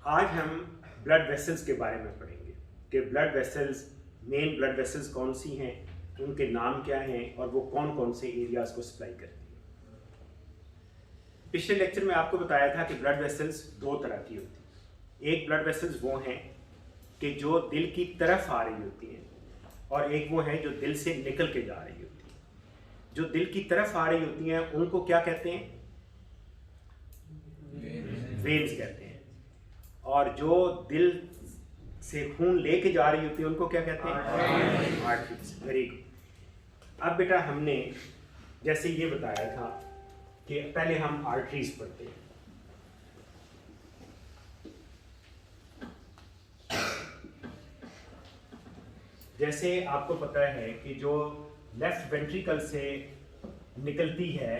आज हम blood vessels के बारे में पढ़ेंगे कि blood vessels, main blood vessels कौन सी हैं, उनके नाम क्या हैं और वो कौन कौन से एरियाज़ को सप्लाई करती हैं। पिछले लेक्चर में आपको बताया था कि ब्लड वेसल्स दो तरह की होती हैं। एक ब्लड वेसल्स वो हैं कि जो दिल की तरफ आ रही होती हैं और एक वो हैं जो दिल से निकल के जा रही होती हैं। जो दिल की तरफ आ रही होती हैं उनको क्या कहते हैं? वेन्स कहते हैं। और जो दिल से खून लेके जा रही होती है उनको क्या कहते हैं? आर्टरीज। Very good. अब बेटा हमने जैसे ये बताया था कि पहले हम आर्टरीज पढ़ते हैं। जैसे आपको पता है कि जो लेफ्ट वेंट्रिकल से निकलती है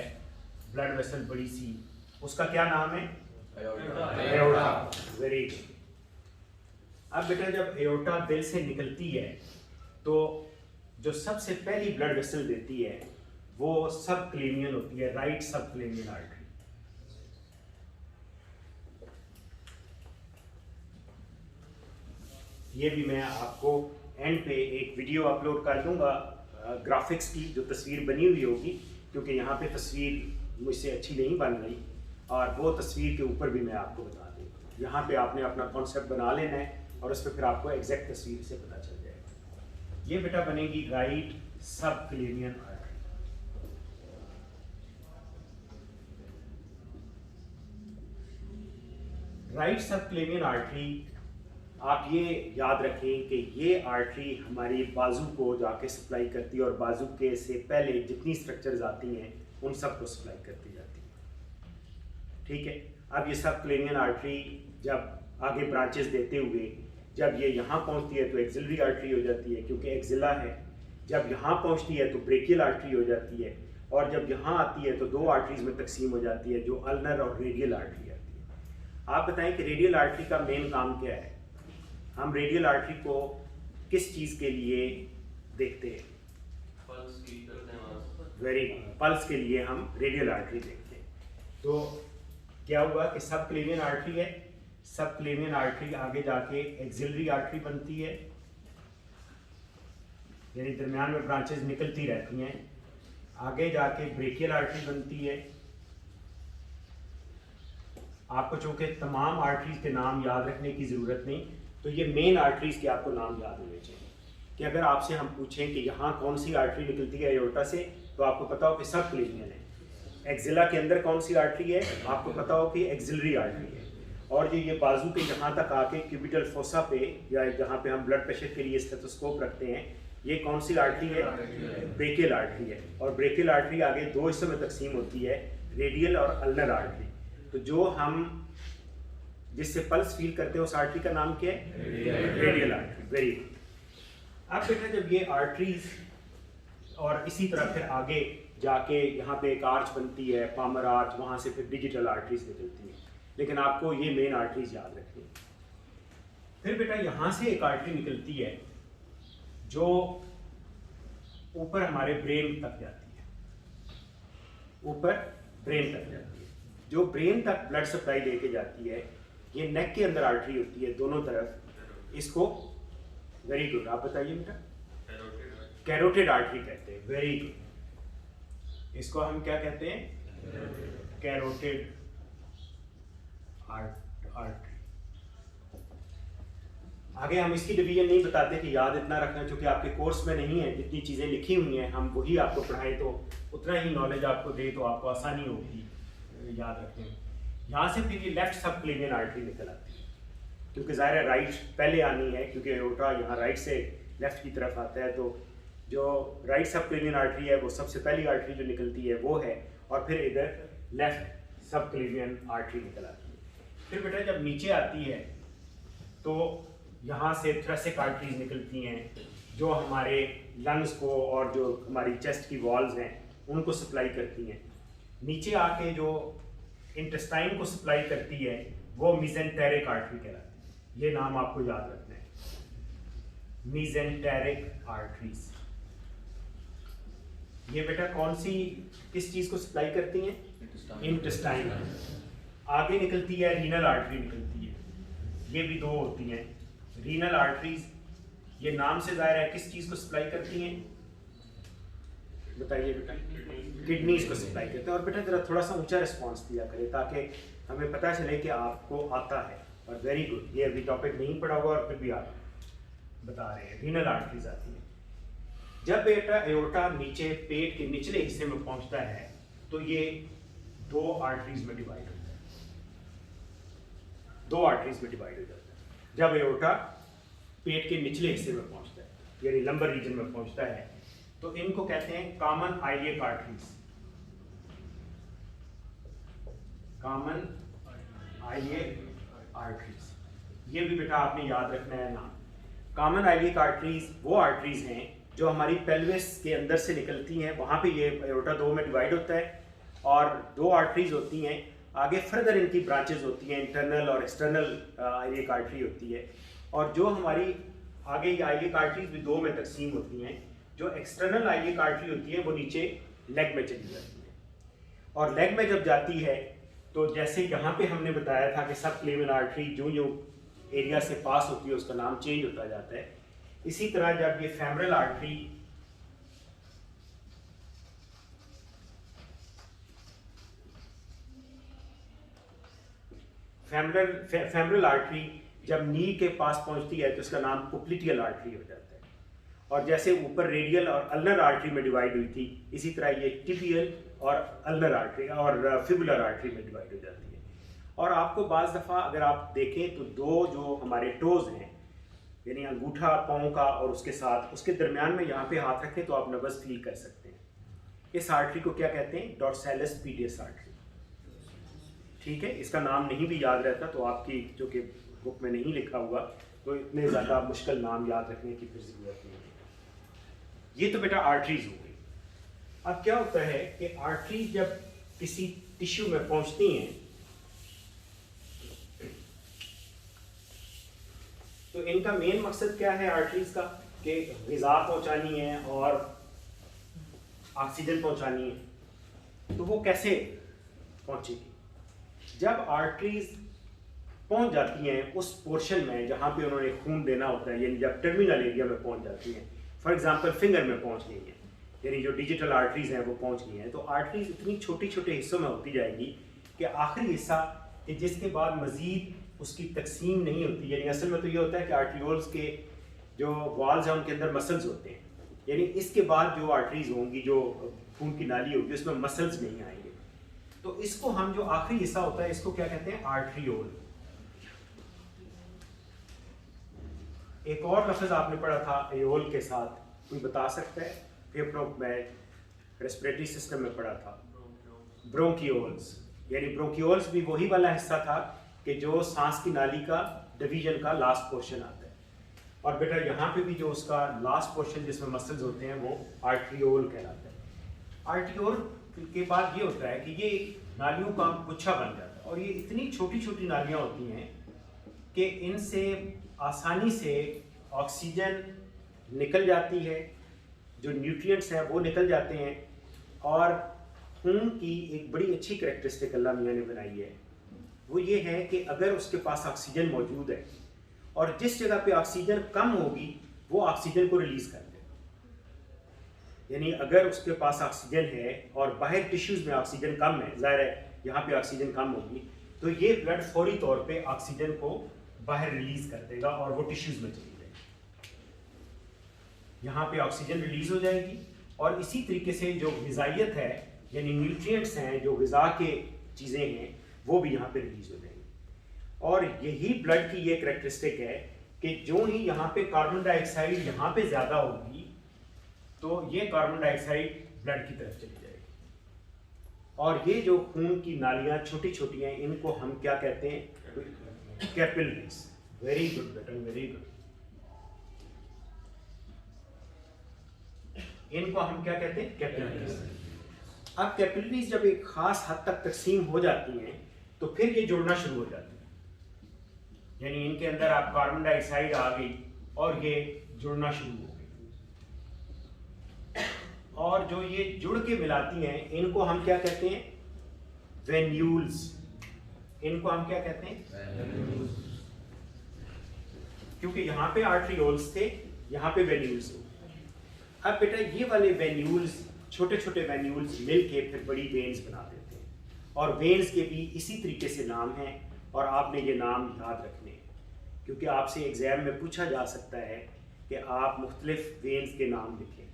ब्लड वेसल बड़ी सी, उसका क्या नाम है? एओर्टा। Very good. अब बेटा जब एओर्टा दिल से निकलती है तो जो सबसे पहली ब्लड वेसल देती है वो सब क्लेवियन होती है, राइट सब क्लेवियन आर्टरी। ये भी मैं आपको एंड पे एक वीडियो अपलोड कर दूंगा ग्राफिक्स की, जो तस्वीर बनी हुई होगी, क्योंकि यहाँ पे तस्वीर मुझसे अच्छी नहीं बन रही और वो तस्वीर के ऊपर भी मैं आपको बता दूँगा। यहाँ पे आपने अपना कॉन्सेप्ट बना लेना है और उस पर फिर आपको एग्जैक्ट तस्वीर से पता चल जाएगा। ये बेटा बनेगी राइट सब क्लेवियन आर्टरी। राइट सब क्लेवियन आर्टरी, आप ये याद रखें कि ये आर्टरी हमारी बाजू को जाके सप्लाई करती है और बाजू के से पहले जितनी स्ट्रक्चर्स आती हैं उन सब को सप्लाई करती जाती है। ठीक है। अब ये सब क्लेवियन आर्टरी जब आगे ब्रांचेस देते हुए जब ये यहाँ पहुँचती है तो एक्सिलरी आर्टरी हो जाती है, क्योंकि एक्सिला है। जब यहाँ पहुँचती है तो ब्रेकियल आर्टरी हो जाती है और जब यहाँ आती है तो दो आर्टरीज में तकसीम हो जाती है, जो अल्नर और रेडियल आर्टरी आती है। आप बताएं कि रेडियल आर्टरी का मेन काम क्या है? हम रेडियल आर्टरी को किस चीज़ के लिए देखते हैं? Very good. पल्स के लिए हम रेडियल आर्टरी देखते हैं। तो क्या हुआ कि सब क्लेवियन आर्टरी है, सब क्लेवियन आर्टरी आगे जाके एक्सिलरी आर्टरी बनती है, यानी दरमियान में ब्रांचेस निकलती रहती हैं। आगे जाके ब्रेकियल आर्टरी बनती है। आपको चूंकि तमाम आर्टरीज के नाम याद रखने की ज़रूरत नहीं, तो ये मेन आर्टरीज के आपको नाम याद होने चाहिए कि अगर आपसे हम पूछें कि यहाँ कौन सी आर्टरी निकलती है एओर्टा से, तो आपको पता हो कि सब क्लेवियन है। एक्सिला के अंदर कौन सी आर्टरी है, आपको पता हो कि एक्सिलरी आर्टरी है। और जो ये बाजू के यहाँ तक आके क्यूबिटल फोसा पे या जहाँ पे हम ब्लड प्रेशर के लिए स्टेथोस्कोप रखते हैं, ये कौन सी आर्टरी है? ब्रेकियल आर्टरी है। और ब्रेकियल आर्टरी आगे दो हिस्सों में तकसीम होती है, रेडियल और अल्नर आर्टरी। तो जो हम जिससे पल्स फील करते हैं उस आर्टरी का नाम क्या है? Radial artery. Very good. अब बेटा जब ये आर्टरीज और इसी तरह फिर आगे जाके यहाँ पे एक आर्च बनती है, पामर आर्च, वहाँ से फिर डिजिटल आर्टरीज निकलती हैं, लेकिन आपको ये मेन आर्टरीज याद रखनी है। फिर बेटा यहाँ से एक आर्टरी निकलती है जो ऊपर हमारे ब्रेन तक जाती है, ऊपर ब्रेन तक जाती है। जो ब्रेन तक ब्लड सप्लाई लेके जाती है, ये नेक के अंदर आर्टरी होती है दोनों तरफ। इसको वेरी गुड, आप बताइए बेटा। कैरोटिड आर्टरी कहते हैं। Very good. इसको हम क्या कहते हैं? Carotid artery. आगे हम इसकी डिवीजन नहीं बताते कि याद इतना रखना, क्योंकि आपके कोर्स में नहीं है। जितनी चीज़ें लिखी हुई हैं हम वही आपको पढ़ाएं तो उतना ही नॉलेज आपको दे तो आपको आसानी होगी याद रखने में। यहाँ से फिर ये लेफ्ट सब क्लेवियन आर्टरी निकल आती है, क्योंकि ज़ाहिर है राइट पहले आनी है, क्योंकि एओर्टा यहाँ राइट से लेफ्ट की तरफ आता है। तो जो राइट सब क्लेवियन आर्टरी है वो सबसे पहली आर्टरी जो निकलती है वो है, और फिर इधर लेफ्ट सब क्लेवियन आर्टरी निकल आती है। फिर बेटा जब नीचे आती है तो यहाँ से थ्रेसिक आर्टरीज निकलती हैं जो हमारे लंग्स को और जो हमारी चेस्ट की वॉल्स हैं उनको सप्लाई करती हैं। नीचे आके जो इंटेस्टाइन को सप्लाई करती है वो मेसेंटेरिक आर्टरी कहलाती है। ये नाम आपको याद रखना है, मेसेंटेरिक आर्टरीज। ये बेटा कौन सी किस चीज को सप्लाई करती हैं? इंटेस्टाइन। आगे निकलती है रीनल आर्टरी निकलती है। ये भी दो होती हैं। रीनल आर्टरीज, ये नाम से जाहिर है किस चीज़ को सप्लाई करती हैं, बताइए बेटा? किडनीज को सप्लाई करते हैं। और बेटा जरा थोड़ा सा ऊंचा रिस्पॉन्स दिया करें ताकि हमें पता चले कि आपको आता है। और वेरी गुड, ये अभी टॉपिक नहीं पढ़ा हुआ और फिर भी आप बता रहे हैं। रीनल आर्टरीज आती है। जब बेटा एओर्टा नीचे पेट के निचले हिस्से में पहुंचता है तो ये दो आर्टरीज में डिवाइड होता है, दो आर्टरीज में डिवाइड हो जाता है जब एओर्टा पेट के निचले हिस्से में पहुंचता है, यानी लंबर रीजन में पहुंचता है। तो इनको कहते हैं common iliac arteries, common iliac arteries. ये भी बेटा आपने याद रखना है नाम। कॉमन आइलियक आर्टरीज वो आर्टरीज हैं जो हमारी पेल्विस के अंदर से निकलती हैं, वहाँ पे ये एओर्टा दो में डिवाइड होता है और दो आर्टरीज होती हैं। आगे फर्दर इनकी ब्रांचेज होती हैं, इंटरनल और एक्सटर्नल आइलियक आर्टरी होती है। और जो हमारी आगे ये आइलियक आर्टरीज भी दो में तकसीम होती हैं। जो एक्सटर्नल आइलियक आर्टरी होती है वो नीचे लेग में चली जाती है, और लेग में जब जाती है तो जैसे यहाँ पे हमने बताया था कि सब क्लेविन आर्टरी जो एरिया से पास होती है उसका नाम चेंज होता जाता है। इसी तरह जब ये फेमरल आर्टरी फेमरल आर्टरी जब नी के पास पहुंचती है तो इसका नाम पोप्लिटियल आर्टरी हो जाता है। और जैसे ऊपर रेडियल और अल्नर आर्टरी में डिवाइड हुई थी, इसी तरह ये टिबियल और अल्नर आर्टरी और फिबुलर आर्टरी में डिवाइड हो जाती है। और आपको बाज़ दफ़ा अगर आप देखें तो दो जो हमारे टोज हैं, यानी अंगूठा पाँव का और उसके साथ उसके दरमियान में यहाँ पे हाथ रखें तो आप नब्ज़ फील कर सकते हैं। इस आर्टरी को क्या कहते हैं? डॉर्सैलिस पीडियस आर्टरी। ठीक है, इसका नाम नहीं भी याद रहता तो आपकी जो कि बुक में नहीं लिखा हुआ तो इतने ज़्यादा मुश्किल नाम याद रखने की फिर ज़रूरत नहीं है। ये तो बेटा आर्टरीज हो गई। अब क्या होता है कि आर्टरीज जब किसी टिश्यू में पहुंचती हैं तो इनका मेन मकसद क्या है आर्टरीज का? कि ग़िज़ा पहुंचानी है और ऑक्सीजन पहुंचानी है। तो वो कैसे पहुंचेगी? जब आर्टरीज पहुंच जाती हैं उस पोर्शन में जहां पे उन्होंने खून देना होता है, यानी जब टर्मिनल एरिया में पहुंच जाती हैं, फॉर एग्जांपल फिंगर में पहुंच गई हैं, यानी जो डिजिटल आर्टरीज हैं वो पहुंच गई हैं, तो आर्टरीज इतनी छोटे छोटे हिस्सों में होती जाएगी कि आखिरी हिस्सा कि जिसके बाद मजीद उसकी तकसीम नहीं होती। यानी असल में तो ये होता है कि आर्टरियोल्स के जो वॉल्स हैं उनके अंदर मसल्स होते हैं, यानी इसके बाद जो आर्टरीज होंगी, जो खून की नाली होगी, उसमें मसल्स नहीं आएंगे। तो इसको हम जो आखिरी हिस्सा होता है इसको क्या कहते हैं? आर्टरियोल। एक और लफ्ज़ आपने पढ़ा था एओल के साथ, कोई बता सकता है? फेफड़ों में रेस्पिरेटरी सिस्टम में पढ़ा था ब्रोंकियोल्स। यानी ब्रोंकियोल्स भी वही वाला हिस्सा था कि जो सांस की नाली का डिवीजन का लास्ट पोर्शन आता है। और बेटा यहाँ पे भी जो उसका लास्ट पोर्शन जिसमें मसल्स होते हैं वो आर्टरियोल कहलाता है। आर्टरियोल के बाद ये होता है कि ये नालियों का गुच्छा बन जाता है, और ये इतनी छोटी छोटी नालियाँ होती हैं कि इनसे आसानी से ऑक्सीजन निकल जाती है, जो न्यूट्रिएंट्स हैं वो निकल जाते हैं। और खून की एक बड़ी अच्छी करैक्टरिस्टिक अल्लाह मियाँ ने बनाई है, वो ये है कि अगर उसके पास ऑक्सीजन मौजूद है और जिस जगह पे ऑक्सीजन कम होगी वो ऑक्सीजन को रिलीज कर दे। यानी अगर उसके पास ऑक्सीजन है और बाहर टिश्यूज में ऑक्सीजन कम है, जाहिर है यहाँ पे ऑक्सीजन कम होगी, तो ये ब्लड फौरी तौर पे ऑक्सीजन को बाहर रिलीज कर देगा और वो टिश्यूज में चली जाएगी। यहाँ पे ऑक्सीजन रिलीज हो जाएगी और इसी तरीके से जो ग़िज़ाइयत है, यानी न्यूट्रिएंट्स हैं, जो ग़िज़ा के चीज़ें हैं, वो भी यहाँ पे रिलीज हो जाएंगी। और यही ब्लड की ये करैक्टरिस्टिक है कि जो ही यहाँ पे कार्बन डाइऑक्साइड यहाँ पे ज़्यादा होगी तो ये कार्बन डाइऑक्साइड ब्लड की तरफ चली जाएगी। और ये जो खून की नालियाँ छोटी छोटी हैं, इनको हम क्या कहते हैं? कैपिलरीज। वेरी गुड बेटा, वेरी गुड। इनको हम क्या कहते हैं? कैपिलरीज। अब कैपिलरीज जब एक खास हद तक तकसीम हो जाती हैं तो फिर ये जुड़ना शुरू हो जाती है, यानी इनके अंदर आप कार्बन डाइऑक्साइड आ गई और ये जुड़ना शुरू हो गई। और जो ये जुड़ के मिलाती हैं इनको हम क्या कहते हैं? वेन्यूल्स। इनको हम क्या कहते हैं? क्योंकि यहाँ पे आर्ट्रियोल्स थे, यहाँ पे वेन्यूल्स हो। अब बेटा ये वाले वेन्यूल्स, छोटे छोटे वेन्यूल्स मिल के फिर बड़ी वेन्स बना देते हैं, और वेन्स के भी इसी तरीके से नाम हैं, और आपने ये नाम याद रखने हैं, क्योंकि आपसे एग्ज़ाम में पूछा जा सकता है कि आप मुख्तलिफ वेन्स के नाम लिखें,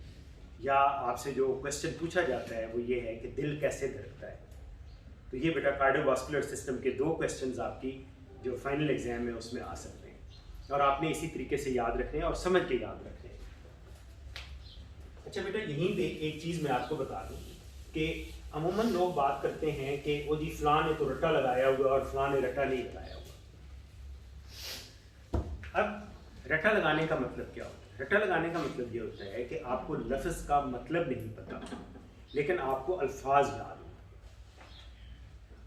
या आपसे जो क्वेश्चन पूछा जाता है वो ये है कि दिल कैसे धड़कता है। तो ये बेटा कार्डियोवास्कुलर सिस्टम के 2 क्वेश्चंस आपकी जो फाइनल एग्जाम है उसमें आ सकते हैं, और आपने इसी तरीके से याद रखने हैं और समझ के याद रखने हैं। अच्छा बेटा, यहीं पे एक चीज़ मैं आपको बता दूं कि अमूमन लोग बात करते हैं कि वो जी फ़लाँ ने तो रट्टा लगाया हुआ और फ़लाँ ने रट्टा नहीं लगाया हुआ। अब रट्टा लगाने का मतलब क्या होता है? रट्टा लगाने का मतलब ये होता है कि आपको लफ्ज़ का मतलब नहीं पता, लेकिन आपको अल्फाज याद हो।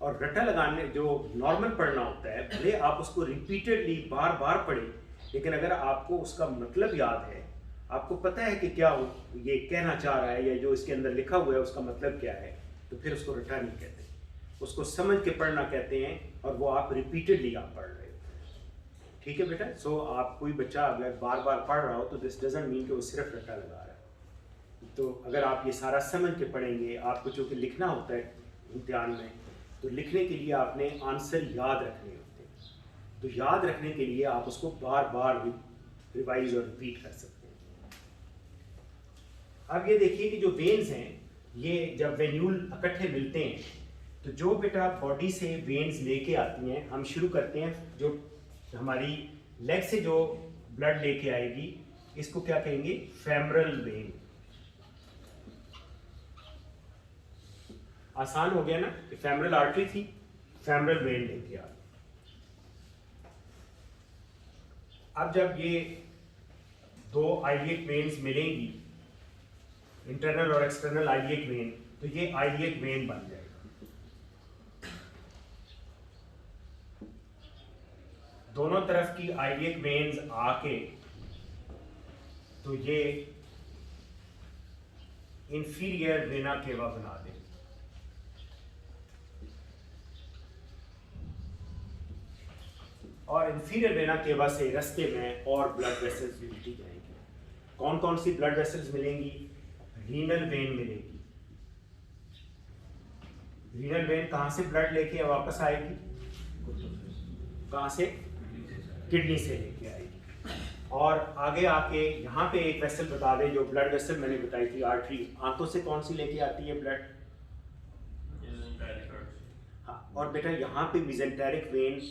और रट्टा लगाने जो नॉर्मल पढ़ना होता है, भले आप उसको रिपीटेडली बार बार पढ़ें, लेकिन अगर आपको उसका मतलब याद है, आपको पता है कि क्या हो ये कहना चाह रहा है या जो इसके अंदर लिखा हुआ है उसका मतलब क्या है, तो फिर उसको रट्टा नहीं कहते, उसको समझ के पढ़ना कहते हैं, और वो आप रिपीटेडली आप पढ़ रहे हो। ठीक है बेटा? सो आप कोई बच्चा अगर बार बार पढ़ रहा हो तो दिस डजंट मीन कि वो सिर्फ रट्टा लगा रहा है। तो अगर आप ये सारा समझ के पढ़ेंगे, आपको चूँकि लिखना होता है इम्तिहान में, तो लिखने के लिए आपने आंसर याद रखने होते हैं, तो याद रखने के लिए आप उसको बार बार रिवाइज और रिपीट कर सकते हैं। अब ये देखिए कि जो वेन्स हैं, ये जब वेन्यूल इकट्ठे मिलते हैं, तो जो बेटा बॉडी से वेन्स लेके आती हैं, हम शुरू करते हैं जो हमारी लेग से जो ब्लड लेके आएगी, इसको क्या कहेंगे? Femoral when. आसान हो गया ना कि फेमरल आर्टरी थी, फेमरल वेन लेके आ। अब जब ये 2 आइलियक वेन्स मिलेंगी, इंटरनल और एक्सटर्नल आइलियक वेन, तो ये आइलियक वेन बन जाएगा। दोनों तरफ की आइलियक वेन्स आके तो ये इंफीरियर वेना केवा बना दें। और इंफीरियर वेना केवा से रास्ते में और ब्लड वेसल्स मिलती जाएंगी। कौन कौन सी ब्लड वेसल्स मिलेंगी? रीनल वेन मिलेगी। रीनल वेन कहाँ से ब्लड लेके वापस आएगी? कहाँ से? किडनी से लेके आएगी। और आगे आके यहाँ पे एक वेसल बता दें, जो ब्लड वेसल मैंने बताई थी, आर्टरी, आंतों से कौन सी लेके आती है ब्लड? हाँ, और बेटा यहाँ पे मेसेंटेरिक वेन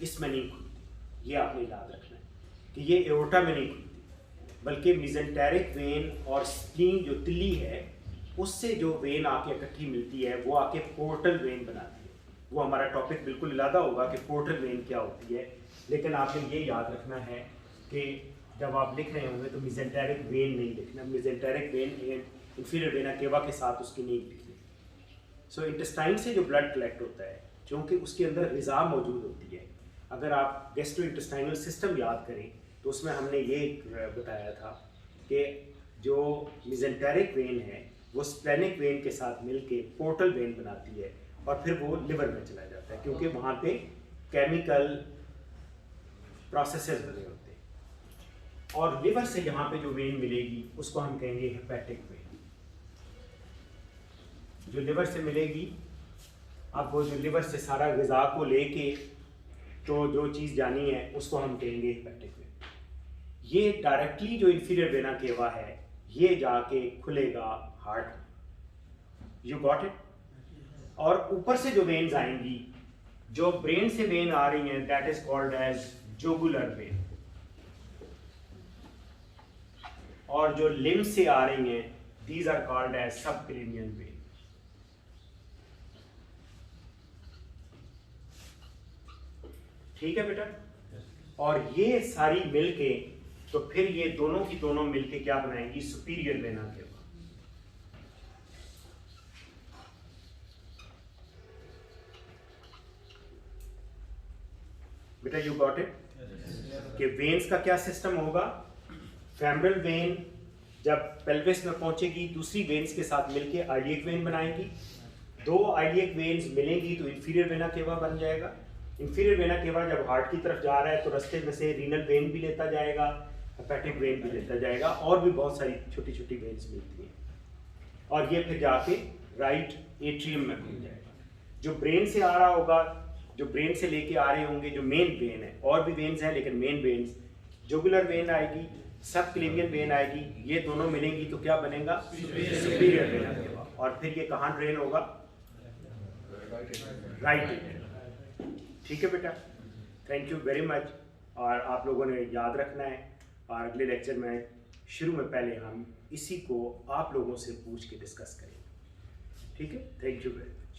इसमें नहीं खुलती, ये आपने याद रखना है कि ये एओर्टा में नहीं खुलती, बल्कि मेसेंटेरिक वेन और स्प्लीन जो तिल्ली है, उससे जो वेन आके इकट्ठी मिलती है, वो आके पोर्टल वेन बनाती है। वो हमारा टॉपिक बिल्कुल अलग होगा कि पोर्टल वेन क्या होती है, लेकिन आपने ये याद रखना है कि जब आप लिख रहे होंगे तो मेसेंटेरिक वेन नहीं लिखना, mesenteric when inferior vena cava के साथ उसकी नहीं लिखनी। सो इंटेस्टाइन से जो ब्लड कलेक्ट होता है, क्योंकि उसके अंदर ग़िज़ा मौजूद होती है। अगर आप गैस्ट्रो इंटेस्टाइनल सिस्टम याद करें तो उसमें हमने ये बताया था कि जो मेसेंटेरिक वेन है वो स्प्लेनिक वेन के साथ मिलके पोर्टल वेन बनाती है, और फिर वो लिवर में चला जाता है, क्योंकि वहाँ पे केमिकल प्रोसेसेस बने होते हैं। और लिवर से यहाँ पे जो वेन मिलेगी उसको हम कहेंगे हेपेटिक वेन। जो लिवर से मिलेगी, अब वो जो लिवर से सारा ग़िज़ा को लेके तो जो चीज़ जानी है उसको हम कहेंगे हेपेटिक वेन। ये डायरेक्टली जो इंफीरियर वेना केवा है, ये जाके खुलेगा हार्ट। You got it? और ऊपर से जो वेन्स आएंगी, जो ब्रेन से वेन आ रही हैं, that is called as jugular vein, और जो लिम्ब से आ रही हैं, these are called as subclavian vein. ठीक है बेटा? और ये सारी मिलके तो फिर ये दोनों की दोनों मिलके क्या बनाएंगी? Superior vena cava. बेटा यू गॉट इट? कि वेन्स का क्या सिस्टम होगा? फेमरल वेन जब पेल्विस में पहुंचेगी, दूसरी वेन्स के साथ मिलके आइलियक वेन बनाएगी। 2 आइलियक वेन्स मिलेंगी तो इंफीरियर वेना केवा बन जाएगा। इंफीरियर वेना केवा जब हार्ट की तरफ जा रहा है तो रास्ते में से रीनल वेन भी लेता जाएगा, हेपेटिक वेन भी लेता जाएगा, और भी बहुत सारी छोटी छोटी वेन्स मिलती हैं, और ये फिर जाके राइट एट्रियम में खुल जाएगा। जो ब्रेन से आ रहा होगा, जो ब्रेन से लेके आ रहे होंगे, जो मेन वेन है, और भी वेन्स हैं लेकिन मेन वेन्स, जुगुलर वेन आएगी, सब क्लेवियन वेन आएगी, ये दोनों मिलेंगी तो क्या बनेगा? Superior vena cava. और फिर ये कहाँ ड्रेन होगा? Right atrium. ठीक है बेटा, थैंक यू वेरी मच। और आप लोगों ने याद रखना है, और अगले लेक्चर में शुरू में पहले हम इसी को आप लोगों से पूछ के डिस्कस करेंगे। ठीक है, थैंक यू वेरी मच।